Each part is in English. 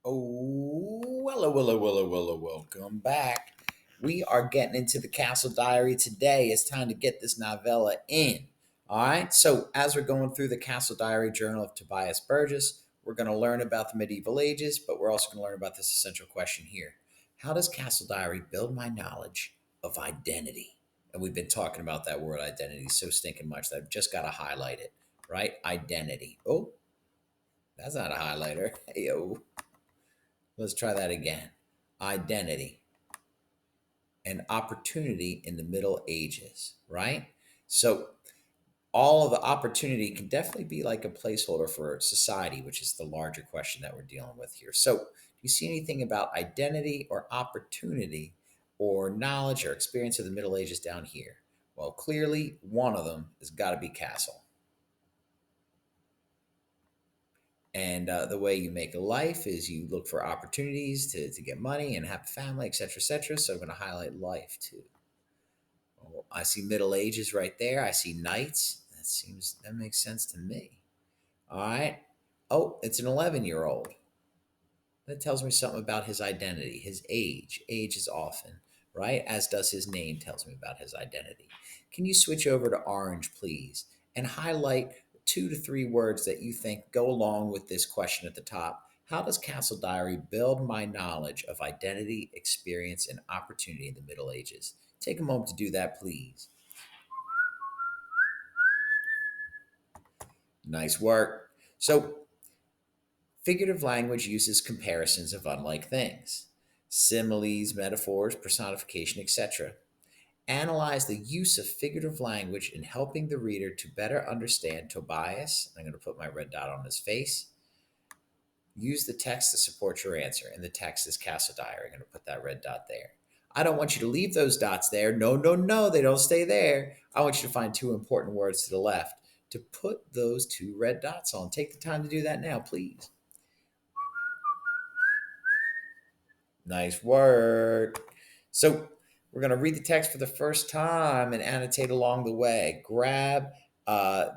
Oh, hello, hello, hello, hello, welcome back. We are getting into the Castle Diary today. It's time to get this novella in. All right, so as we're going through the Castle Diary Journal of Tobias Burgess, we're going to learn about the medieval ages, but we're also going to learn about this essential question here. How does Castle Diary build my knowledge of identity? And we've been talking about that word identity so stinking much that I've just got to highlight it, right? Identity. Oh, that's not a highlighter. Hey, yo. Let's try that again. Identity and opportunity in the Middle Ages, right? So, all of the opportunity can definitely be like a placeholder for society, which is the larger question that we're dealing with here. So, do you see anything about identity or opportunity or knowledge or experience of the Middle Ages down here? Well, clearly, one of them has got to be Castle. And the way you make a life is you look for opportunities to get money and have a family, etc., etc. So I'm going to highlight life too. Well, I see Middle Ages right there. I see knights. That makes sense to me. All right. Oh, it's an 11-year-old. That tells me something about his identity, his age. Age is often, right? As does his name tells me about his identity. Can you switch over to orange, please, and highlight 2 to 3 words that you think go along with this question at the top? How does Castle Diary build my knowledge of identity, experience, and opportunity in the Middle Ages? Take a moment to do that, please. Nice work. So, figurative language uses comparisons of unlike things, similes, metaphors, personification, etc. Analyze the use of figurative language in helping the reader to better understand Tobias. I'm going to put my red dot on his face. Use the text to support your answer. And the text is Castle Diary. I'm going to put that red dot there. I don't want you to leave those dots there. No, no, no, they don't stay there. I want you to find 2 important words to the left to put those 2 red dots on. Take the time to do that now, please. Nice work. So we're going to read the text for the first time and annotate along the way. Grab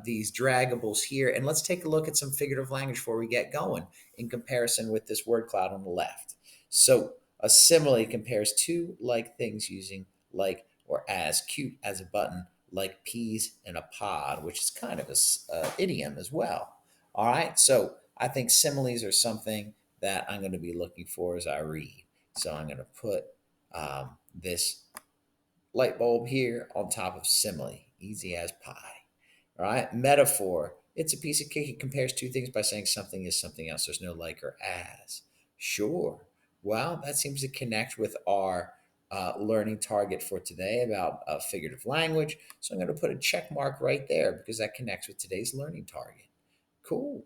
these draggables here and let's take a look at some figurative language before we get going in comparison with this word cloud on the left. So a simile compares two like things using like or as, cute as a button, like peas in a pod, which is kind of a idiom as well. All right, so I think similes are something that I'm going to be looking for as I read. So I'm going to put this light bulb here on top of simile, easy as pie. All right, metaphor. It's a piece of cake. It compares 2 things by saying something is something else. There's no like or as. Sure. Well, that seems to connect with our learning target for today about figurative language. So I'm going to put a check mark right there because that connects with today's learning target. Cool.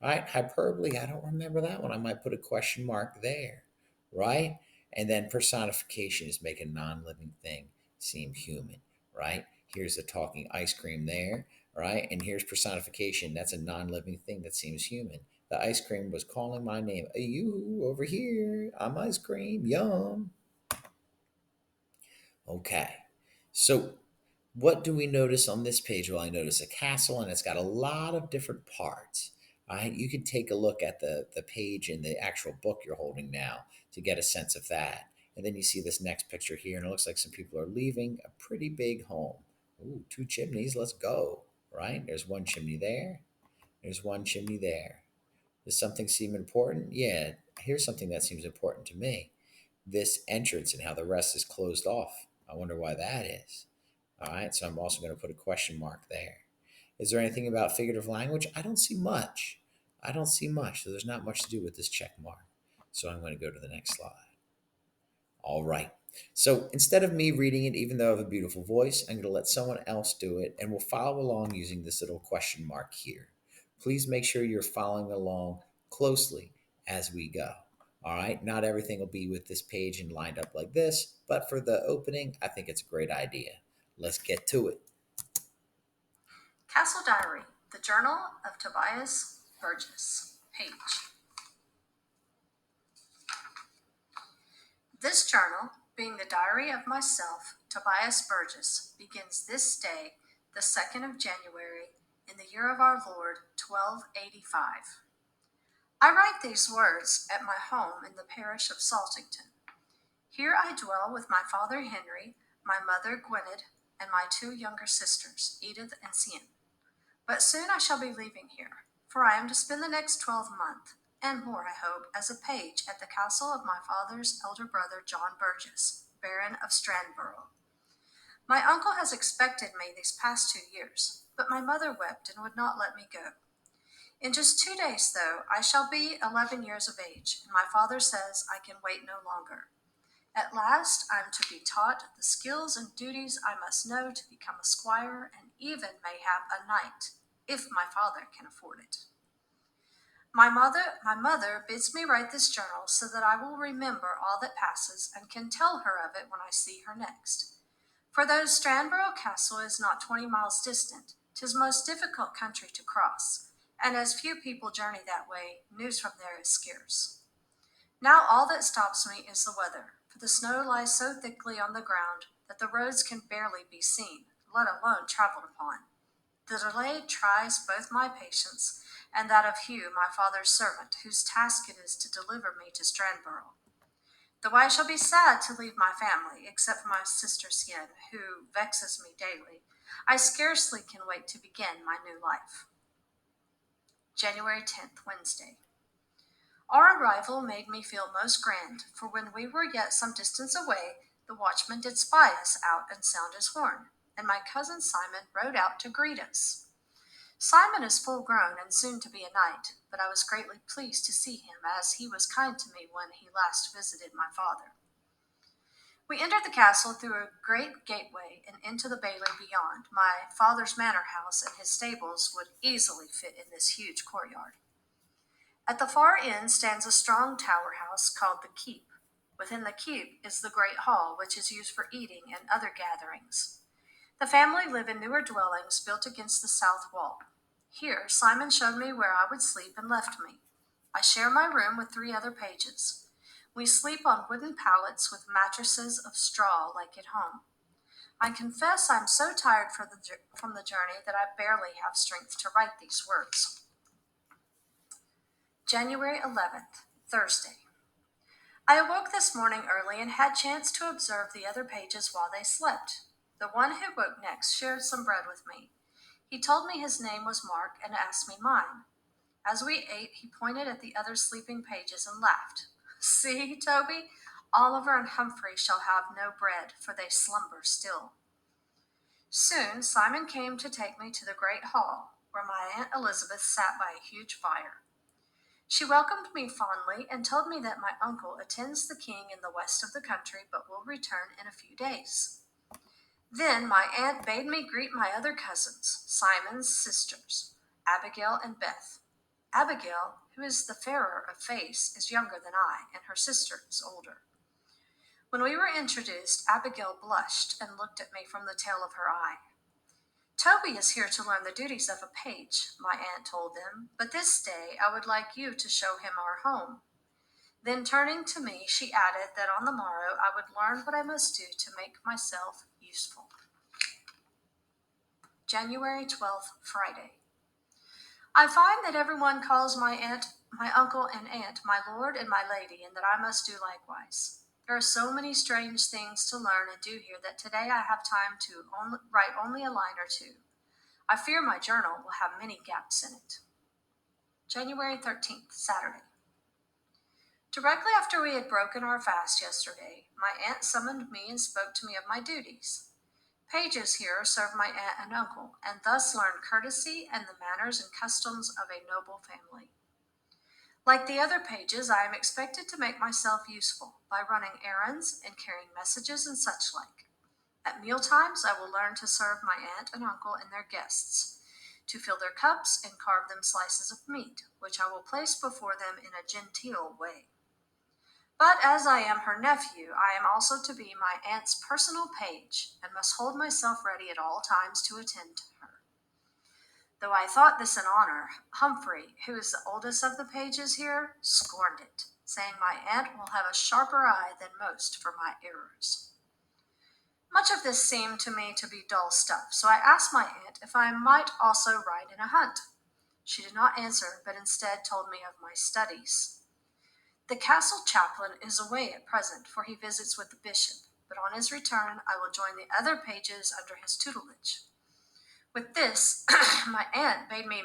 All right, hyperbole. I don't remember that one. I might put a question mark there, right? And then personification is make a non living thing seem human, right? Here's the talking ice cream there, right? And here's personification. That's a non living thing that seems human. The ice cream was calling my name. Hey, you over here. I'm ice cream. Yum. Okay. So, what do we notice on this page? Well, I notice a castle and it's got a lot of different parts. All right. You can take a look at the page in the actual book you're holding now to get a sense of that. And then you see this next picture here, and it looks like some people are leaving a pretty big home. Ooh, 2 chimneys. Let's go. Right? There's one chimney there. There's one chimney there. Does something seem important? Yeah. Here's something that seems important to me. This entrance and how the rest is closed off. I wonder why that is. All right, so I'm also going to put a question mark there. Is there anything about figurative language? I don't see much. I don't see much. So there's not much to do with this check mark. So I'm going to go to the next slide. All right. So instead of me reading it, even though I have a beautiful voice, I'm going to let someone else do it and we'll follow along using this little question mark here. Please make sure you're following along closely as we go. All right. Not everything will be with this page and lined up like this, but for the opening, I think it's a great idea. Let's get to it. Castle Diary, the Journal of Tobias Burgess, page. This journal, being the diary of myself, Tobias Burgess, begins this day, the 2nd of January, in the year of our Lord, 1285. I write these words at my home in the parish of Saltington. Here I dwell with my father Henry, my mother Gwynedd, and my two younger sisters, Edith and Cian. But soon I shall be leaving here, for I am to spend the next 12 months, and more I hope, as a page at the castle of my father's elder brother John Burgess, Baron of Strandborough. My uncle has expected me these past 2 years, but my mother wept and would not let me go. In just 2 days, though, I shall be 11 years of age, and my father says I can wait no longer. At last I am to be taught the skills and duties I must know to become a squire, and even mayhap a knight, if my father can afford it. My mother bids me write this journal so that I will remember all that passes and can tell her of it when I see her next. For though Strandborough Castle is not 20 miles distant, 'tis most difficult country to cross, and as few people journey that way, news from there is scarce. Now all that stops me is the weather, for the snow lies so thickly on the ground that the roads can barely be seen, let alone traveled upon. The delay tries both my patience and that of Hugh, my father's servant, whose task it is to deliver me to Strandborough. Though I shall be sad to leave my family, except for my sister Cian, who vexes me daily, I scarcely can wait to begin my new life. January 10th, Wednesday. Our arrival made me feel most grand, for when we were yet some distance away, the watchman did spy us out and sound his horn, and my cousin Simon rode out to greet us. Simon is full grown and soon to be a knight, but I was greatly pleased to see him, as he was kind to me when he last visited my father. We entered the castle through a great gateway and into the bailey beyond. My father's manor house and his stables would easily fit in this huge courtyard. At the far end stands a strong tower house called the Keep. Within the keep is the great hall, which is used for eating and other gatherings. The family live in newer dwellings built against the south wall. Here Simon showed me where I would sleep and left me. I share my room with 3 other pages. We sleep on wooden pallets with mattresses of straw like at home. I confess I'm so tired from the journey that I barely have strength to write these words. January 11th, Thursday. I awoke this morning early and had chance to observe the other pages while they slept. The one who woke next shared some bread with me. He told me his name was Mark and asked me mine. As we ate, he pointed at the other sleeping pages and laughed. See, Toby, Oliver and Humphrey shall have no bread, for they slumber still. Soon Simon came to take me to the great hall, where my Aunt Elizabeth sat by a huge fire. She welcomed me fondly and told me that my uncle attends the king in the west of the country, but will return in a few days. Then my aunt bade me greet my other cousins, Simon's sisters, Abigail and Beth. Abigail, who is the fairer of face, is younger than I, and her sister is older. When we were introduced, Abigail blushed and looked at me from the tail of her eye. Toby is here to learn the duties of a page, my aunt told them, but this day I would like you to show him our home. Then turning to me, she added that on the morrow I would learn what I must do to make myself useful. January 12th, Friday. I find that everyone calls my uncle and aunt, my lord and my lady, and that I must do likewise. There are so many strange things to learn and do here that today I have time to write only a line or two. I fear my journal will have many gaps in it. January 13th, Saturday. Directly after we had broken our fast yesterday, my aunt summoned me and spoke to me of my duties. Pages here serve my aunt and uncle, and thus learn courtesy and the manners and customs of a noble family. Like the other pages, I am expected to make myself useful by running errands and carrying messages and such like. At meal times, I will learn to serve my aunt and uncle and their guests, to fill their cups and carve them slices of meat, which I will place before them in a genteel way. But as I am her nephew, I am also to be my aunt's personal page, and must hold myself ready at all times to attend to her. Though I thought this an honor, Humphrey, who is the oldest of the pages here, scorned it, saying my aunt will have a sharper eye than most for my errors. Much of this seemed to me to be dull stuff, so I asked my aunt if I might also ride in a hunt. She did not answer, but instead told me of my studies. The castle chaplain is away at present, for he visits with the bishop, but on his return I will join the other pages under his tutelage. With this, my aunt bade me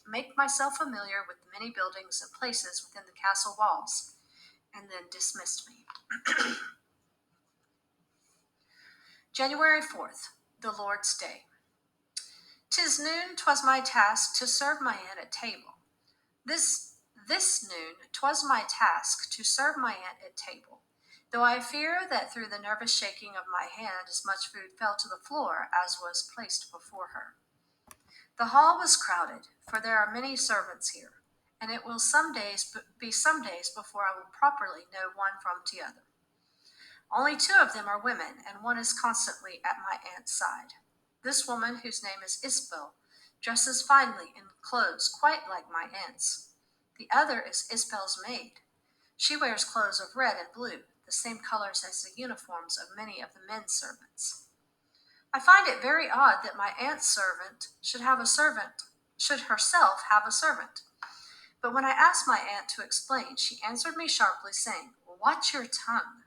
make myself familiar with the many buildings and places within the castle walls, and then dismissed me. January 4th, the Lord's Day. 'Tis noon, 'twas my task to serve my aunt at table. This noon 'twas my task to serve my aunt at table, though I fear that through the nervous shaking of my hand as much food fell to the floor as was placed before her. The hall was crowded, for there are many servants here, and it will be some days before I will properly know one from the other. Only two of them are women, and one is constantly at my aunt's side. This woman, whose name is Isabel, dresses finely in clothes quite like my aunt's. The other is Isabel's maid. She wears clothes of red and blue, the same colors as the uniforms of many of the men servants. I find it very odd that my aunt's servant should herself have a servant. But when I asked my aunt to explain, she answered me sharply, saying, "Watch your tongue.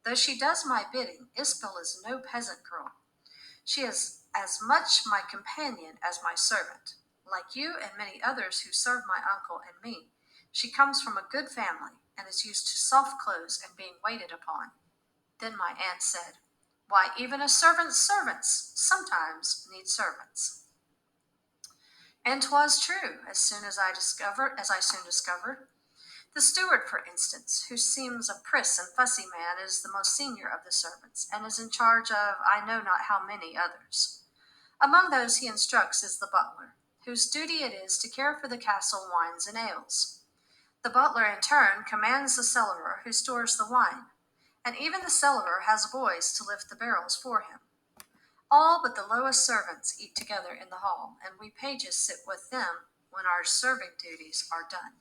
Though she does my bidding, Isabel is no peasant girl. She is as much my companion as my servant. Like you and many others who serve my uncle and me, she comes from a good family and is used to soft clothes and being waited upon." Then my aunt said, "Why, even a servant's servants sometimes need servants." And 'twas true, as I soon discovered. The steward, for instance, who seems a pris and fussy man, is the most senior of the servants, and is in charge of I know not how many others. Among those he instructs is the butler, whose duty it is to care for the castle wines and ales. The butler, in turn, commands the cellarer, who stores the wine, and even the cellarer has boys to lift the barrels for him. All but the lowest servants eat together in the hall, and we pages sit with them when our serving duties are done.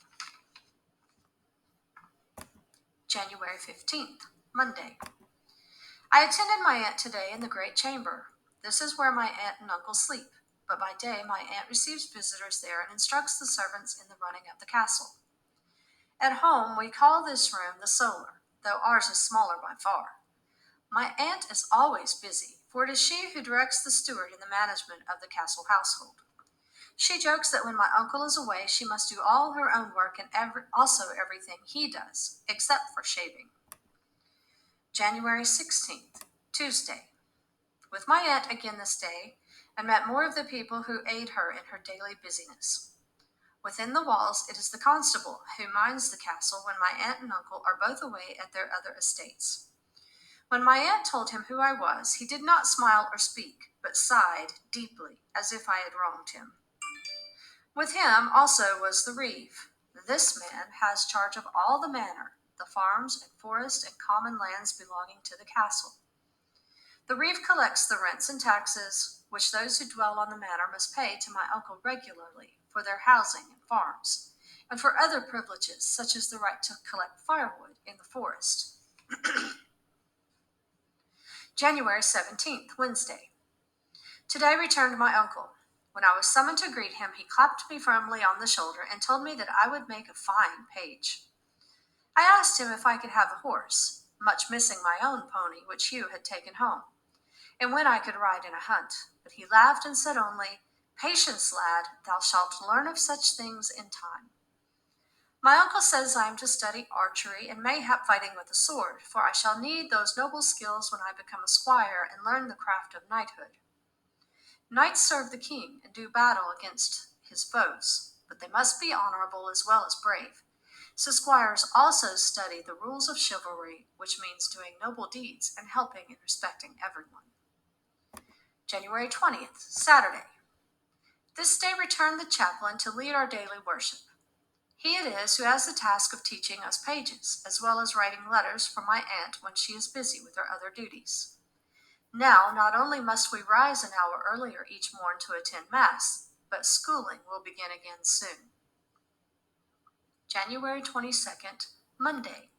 January 15th, Monday. I attended my aunt today in the great chamber. This is where my aunt and uncle sleep, but by day my aunt receives visitors there and instructs the servants in the running of the castle. At home we call this room the solar, though ours is smaller by far. My aunt is always busy, for it is she who directs the steward in the management of the castle household. She jokes that when my uncle is away, she must do all her own work and also everything he does, except for shaving. January 16th, Tuesday. With my aunt again this day, and met more of the people who aid her in her daily busyness. Within the walls, it is the constable who minds the castle when my aunt and uncle are both away at their other estates. When my aunt told him who I was, he did not smile or speak, but sighed deeply, as if I had wronged him. With him also was the reeve. This man has charge of all the manor, the farms and forest and common lands belonging to the castle. The reeve collects the rents and taxes which those who dwell on the manor must pay to my uncle regularly for their housing and farms, and for other privileges such as the right to collect firewood in the forest. January 17th, Wednesday. Today returned my uncle. When I was summoned to greet him, he clapped me firmly on the shoulder and told me that I would make a fine page. I asked him if I could have a horse, much missing my own pony, which Hugh had taken home, and when I could ride in a hunt, but he laughed and said only, "Patience, lad, thou shalt learn of such things in time." My uncle says I am to study archery and mayhap fighting with a sword, for I shall need those noble skills when I become a squire and learn the craft of knighthood. Knights serve the king and do battle against his foes, but they must be honorable as well as brave. So squires also study the rules of chivalry, which means doing noble deeds and helping and respecting everyone. January 20th, Saturday. This day returned the chaplain to lead our daily worship. He it is who has the task of teaching us pages, as well as writing letters for my aunt when she is busy with her other duties. Now, not only must we rise an hour earlier each morn to attend Mass, but schooling will begin again soon. January 22nd, Monday.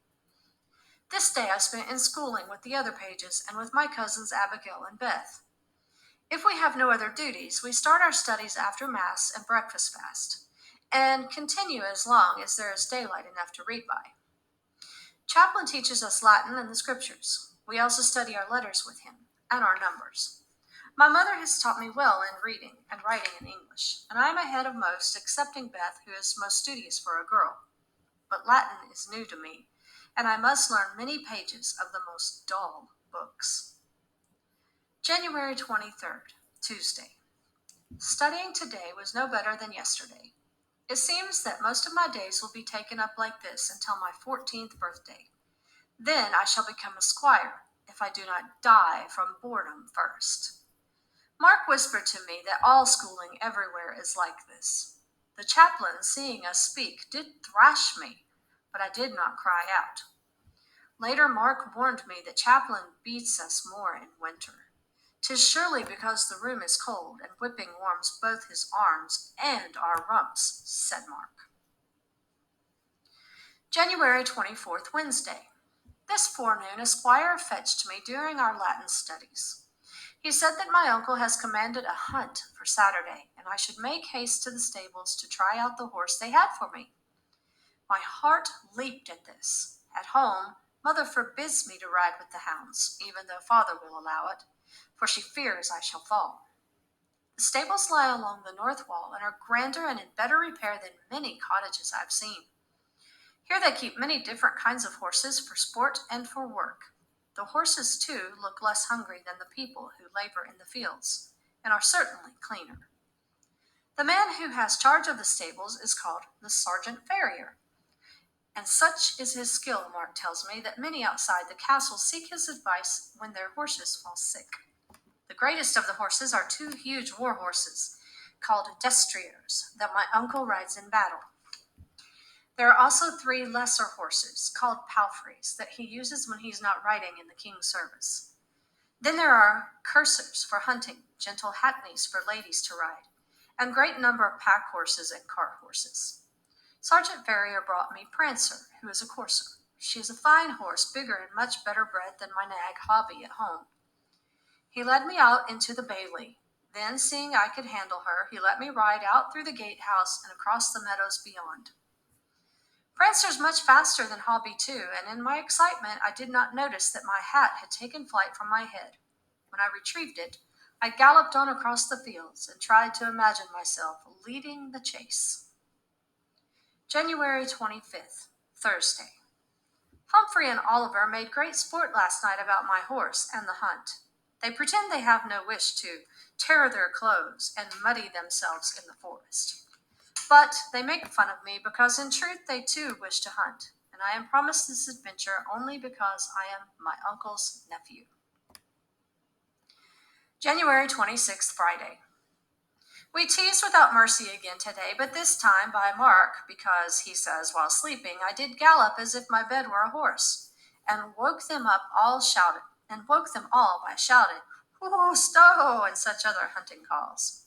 This day I spent in schooling with the other pages and with my cousins Abigail and Beth. If we have no other duties, we start our studies after Mass and breakfast fast, and continue as long as there is daylight enough to read by. Chaplain teaches us Latin and the Scriptures. We also study our letters with him and our numbers. My mother has taught me well in reading and writing in English, and I am ahead of most, excepting Beth, who is most studious for a girl. But Latin is new to me, and I must learn many pages of the most dull books. January 23rd, Tuesday. Studying today was no better than yesterday. It seems that most of my days will be taken up like this until my 14th birthday. Then I shall become a squire, if I do not die from boredom first. Mark whispered to me that all schooling everywhere is like this. The chaplain, seeing us speak, did thrash me, but I did not cry out. Later, Mark warned me that chaplain beats us more in winter. 'Tis surely because the room is cold, and whipping warms both his arms and our rumps, said Mark. January 24th, Wednesday. This forenoon a squire fetched me during our Latin studies. He said that my uncle has commanded a hunt for Saturday, and I should make haste to the stables to try out the horse they had for me. My heart leaped at this. At home, mother forbids me to ride with the hounds, even though father will allow it, for she fears I shall fall. The stables lie along the north wall and are grander and in better repair than many cottages I've seen. Here they keep many different kinds of horses for sport and for work. The horses, too, look less hungry than the people who labor in the fields, and are certainly cleaner. The man who has charge of the stables is called the sergeant farrier, and such is his skill, Mark tells me, that many outside the castle seek his advice when their horses fall sick. The greatest of the horses are two huge war horses, called destriers, that my uncle rides in battle. There are also three lesser horses, called palfreys, that he uses when he's not riding in the king's service. Then there are coursers for hunting, gentle hackneys for ladies to ride, and great number of pack horses and cart horses. Sergeant Farrier brought me Prancer, who is a courser. She is a fine horse, bigger and much better bred than my nag Hobby at home. He led me out into the bailey. Then, seeing I could handle her, he let me ride out through the gatehouse and across the meadows beyond. Prancer's much faster than Hobby, too, and in my excitement I did not notice that my hat had taken flight from my head. When I retrieved it, I galloped on across the fields and tried to imagine myself leading the chase. January 25th, Thursday. Humphrey and Oliver made great sport last night about my horse and the hunt. They pretend they have no wish to tear their clothes and muddy themselves in the forest. But they make fun of me because in truth they too wish to hunt, and I am promised this adventure only because I am my uncle's nephew. January 26th, Friday. We teased without mercy again today, but this time by Mark, because he says while sleeping I did gallop as if my bed were a horse, and woke them all by shouting, "Whoa, stow!" and such other hunting calls.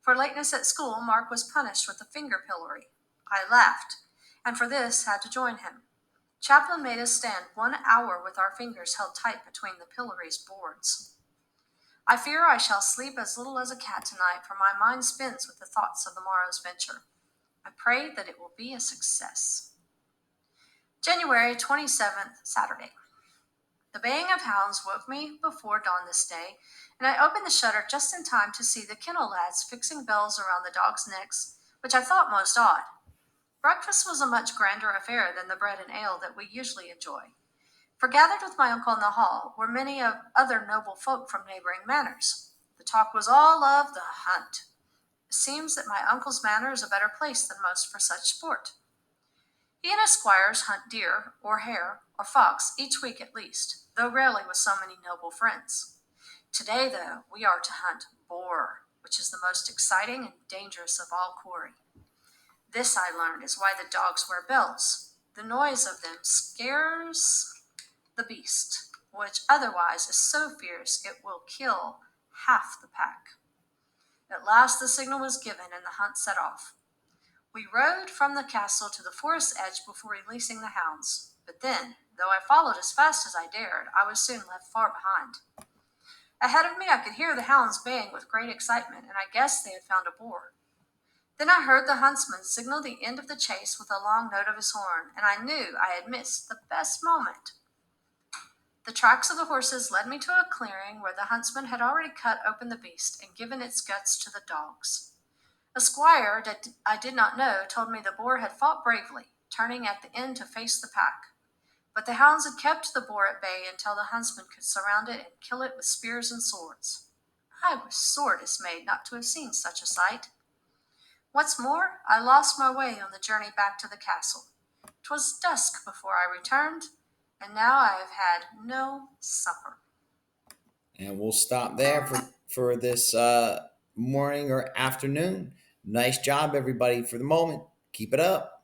For lateness at school, Mark was punished with a finger pillory. I laughed, and for this had to join him. Chaplain made us stand 1 hour with our fingers held tight between the pillory's boards. I fear I shall sleep as little as a cat tonight, for my mind spins with the thoughts of the morrow's venture. I pray that it will be a success. January 27th, Saturday. The baying of hounds woke me before dawn this day, and I opened the shutter just in time to see the kennel lads fixing bells around the dogs' necks, which I thought most odd. Breakfast was a much grander affair than the bread and ale that we usually enjoy, for gathered with my uncle in the hall were many other noble folk from neighboring manors. The talk was all of the hunt. It seems that my uncle's manor is a better place than most for such sport. He and his squires hunt deer, or hare, or fox each week at least, though rarely with so many noble friends. Today, though, we are to hunt boar, which is the most exciting and dangerous of all quarry. This, I learned, is why the dogs wear bells. The noise of them scares the beast, which otherwise is so fierce it will kill half the pack. At last the signal was given and the hunt set off. We rode from the castle to the forest edge before releasing the hounds, but then, though I followed as fast as I dared, I was soon left far behind. Ahead of me I could hear the hounds baying with great excitement, and I guessed they had found a boar. Then I heard the huntsman signal the end of the chase with a long note of his horn, and I knew I had missed the best moment. The tracks of the horses led me to a clearing where the huntsman had already cut open the beast and given its guts to the dogs. A squire that I did not know told me the boar had fought bravely, turning at the end to face the pack. But the hounds had kept the boar at bay until the huntsman could surround it and kill it with spears and swords. I was sore dismayed not to have seen such a sight. What's more, I lost my way on the journey back to the castle. 'Twas dusk before I returned, and now I have had no supper. And we'll stop there for this morning or afternoon. Nice job, everybody, for the moment. Keep it up.